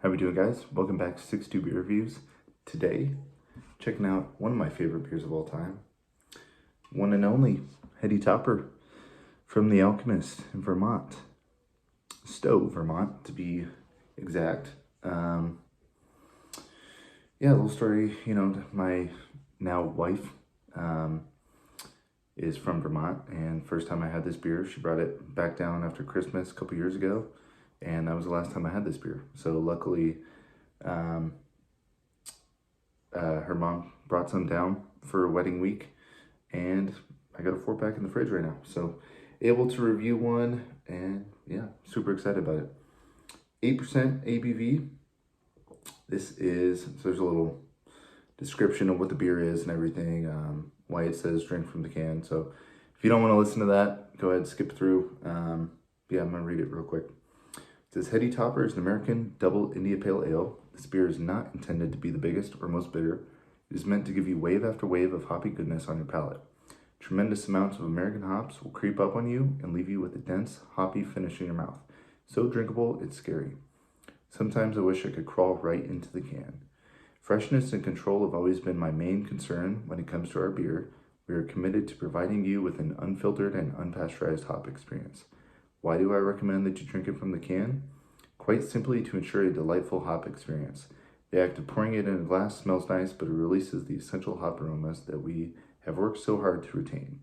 How we doing, guys? Welcome back to 62 Beer Reviews. Today, checking out one of my favorite beers of all time. One and only Heady Topper from the Alchemist in Vermont. Stowe, Vermont, to be exact. Yeah, a little story, my now wife is from Vermont, and first time I had this beer, she brought it back down after Christmas a couple years ago, and that was the last time I had this beer. So luckily, her mom brought some down for a wedding week, and I got a 4-pack in the fridge right now. So able to review one, and yeah, super excited about it. 8% ABV. So there's a little description of what the beer is and everything, why it says drink from the can. So if you don't want to listen to that, go ahead and skip through. Yeah, I'm going to read it real quick. It says, Heady Topper is an American double India Pale Ale. This beer is not intended to be the biggest or most bitter. It is meant to give you wave after wave of hoppy goodness on your palate. Tremendous amounts of American hops will creep up on you and leave you with a dense, hoppy finish in your mouth. So drinkable, it's scary. Sometimes I wish I could crawl right into the can. Freshness and control have always been my main concern when it comes to our beer. We are committed to providing you with an unfiltered and unpasteurized hop experience. Why do I recommend that you drink it from the can? Quite simply to ensure a delightful hop experience. The act of pouring it in a glass smells nice, but it releases the essential hop aromas that we have worked so hard to retain.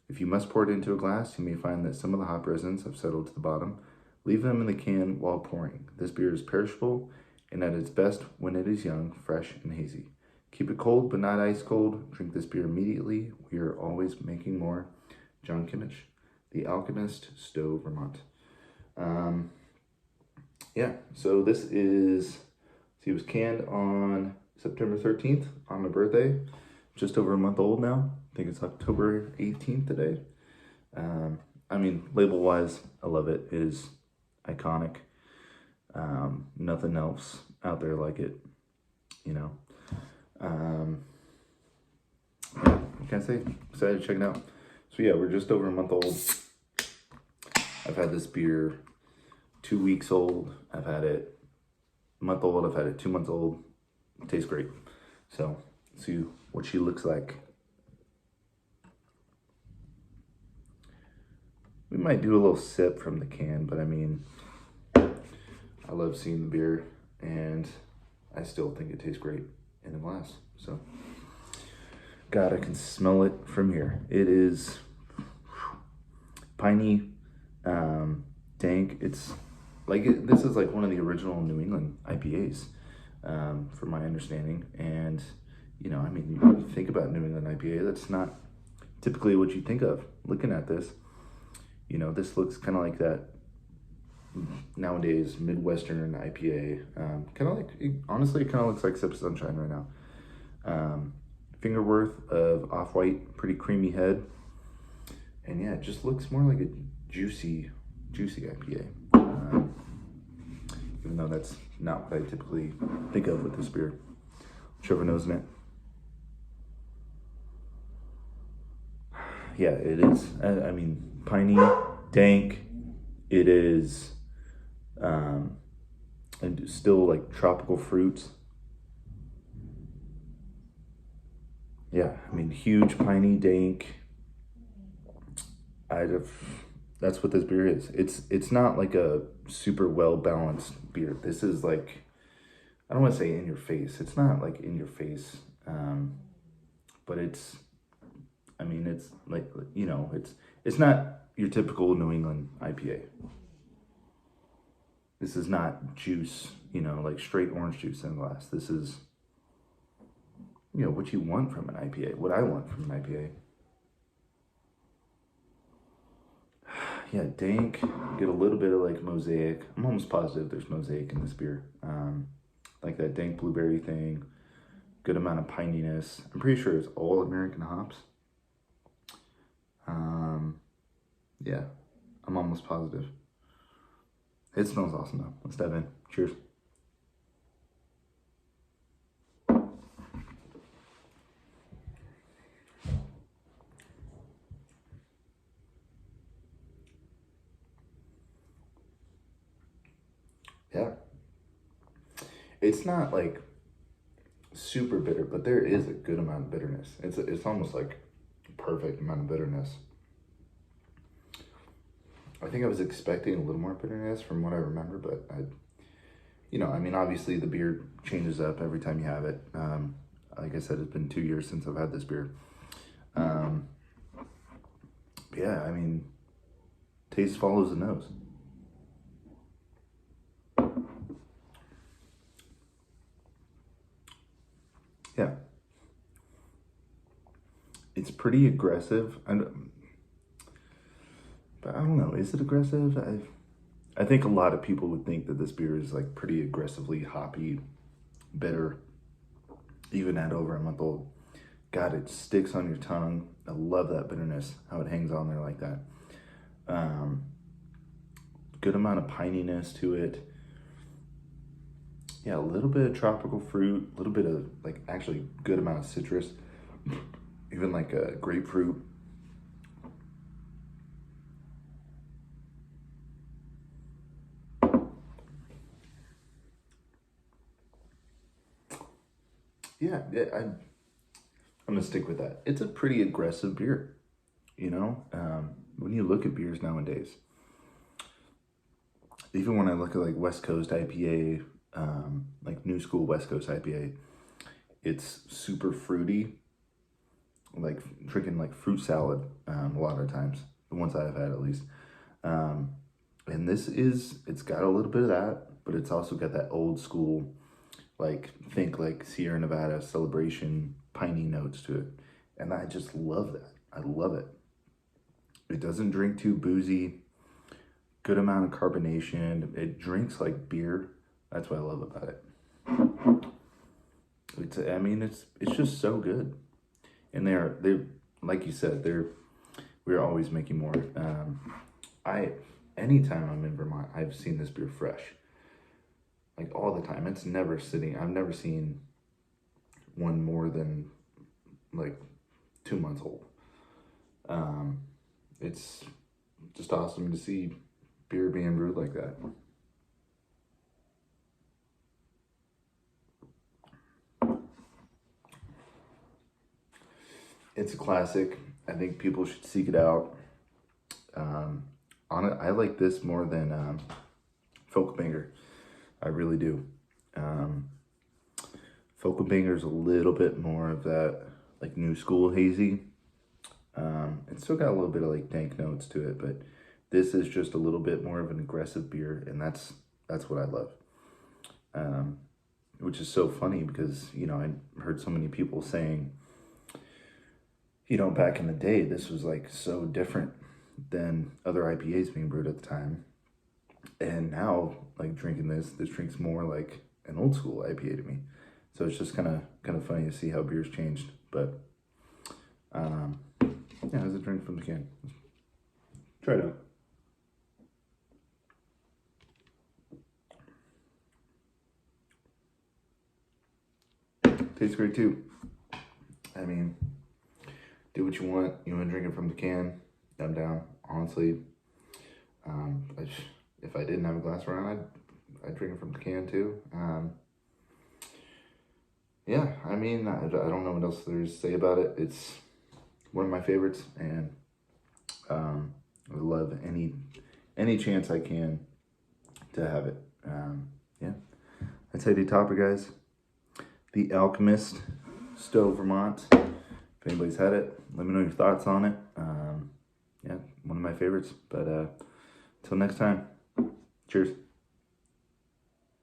If you must pour it into a glass, you may find that some of the hop resins have settled to the bottom. Leave them in the can while pouring. This beer is perishable and at its best when it is young, fresh, and hazy. Keep it cold but not ice cold. Drink this beer immediately. We are always making more. John Kimmich, The Alchemist, Stowe, Vermont. Yeah, so this is, it was canned on September 13th on my birthday. Just over a month old now. I think it's October 18th today. I mean, label-wise, I love it. It is iconic. Nothing else out there like it, Yeah, what can I say? Excited to check it out. So yeah, we're just over a month old. I've had this beer 2 weeks old. I've had it a month old. I've had it 2 months old. It tastes great. So let's see what she looks like. We might do a little sip from the can, but I mean, I love seeing the beer, and I still think it tastes great in a glass. So, God, I can smell it from here. It is piney, dank. It's like this is like one of the original New England IPAs, from my understanding. And I mean, you think about New England IPA, that's not typically what you think of looking at this. This looks kind of like that nowadays Midwestern IPA. Kind of like, honestly, it kind of looks like Sip of Sunshine right now. Finger worth of off-white, pretty creamy head. And yeah, it just looks more like a juicy IPA. Even though that's not what I typically think of with this beer. Trevor knows in it. Yeah, it is. I mean, piney, dank. It is, and still like tropical fruits. Yeah, I mean, huge, piney, dank. That's what this beer is. It's not like a super well balanced beer. This is like, I don't want to say in your face. It's not like in your face, but it's like, it's not your typical New England IPA. This is not juice, like straight orange juice in a glass. This is, what you want from an IPA, what I want from an IPA. Yeah, dank, get a little bit of like mosaic. I'm almost positive there's mosaic in this beer. Like that dank blueberry thing, good amount of pininess. I'm pretty sure it's all American hops. Yeah, I'm almost positive. It smells awesome though. Let's dive in. Cheers. Yeah. It's not like super bitter, but there is a good amount of bitterness. It's almost like perfect amount of bitterness. I think I was expecting a little more bitterness from what I remember, but I mean, obviously the beer changes up every time you have it. Like I said, it's been 2 years since I've had this beer. Yeah, I mean, taste follows the nose. Yeah. It's pretty aggressive. But I don't know, is it aggressive? I think a lot of people would think that this beer is like pretty aggressively hoppy, bitter, even at over a month old. God, it sticks on your tongue. I love that bitterness, how it hangs on there like that. Good amount of pininess to it. Yeah, a little bit of tropical fruit, a little bit of like actually good amount of citrus, even like a grapefruit. Yeah, I'm gonna stick with that. It's a pretty aggressive beer, when you look at beers nowadays. Even when I look at like West Coast IPA, like new school West Coast IPA, it's super fruity, like drinking like fruit salad a lot of times, the ones I've had at least. And it's got a little bit of that, but it's also got that old school, like think like Sierra Nevada Celebration piney notes to it. And I just love that. I love it. It doesn't drink too boozy, good amount of carbonation. It drinks like beer. That's what I love about it. It's just so good. And they're like you said, we're always making more. Anytime I'm in Vermont, I've seen this beer fresh. Like all the time. It's never sitting. I've never seen one more than like 2 months old. It's just awesome to see beer being brewed like that. It's a classic. I think people should seek it out. I like this more than Folkbanger. I really do. Folkbanger is a little bit more of that like new school hazy. It's still got a little bit of like dank notes to it, but this is just a little bit more of an aggressive beer, and that's what I love. Which is so funny because, I heard so many people saying, back in the day, this was like so different than other IPAs being brewed at the time. And now, like drinking this drinks more like an old school IPA to me. So it's just kind of funny to see how beers changed. But yeah, as a drink from the can. Try it out. Tastes great too. I mean, do what you want. You want to drink it from the can, I'm down. Honestly, if I didn't have a glass around, I'd drink it from the can too. Yeah, I mean, I don't know what else there's to say about it. It's one of my favorites, and I love any chance I can to have it. Yeah, that's Heady Topper, guys. The Alchemist, Stowe, Vermont. If anybody's had it, let me know your thoughts on it. Yeah, one of my favorites. But until next time, cheers.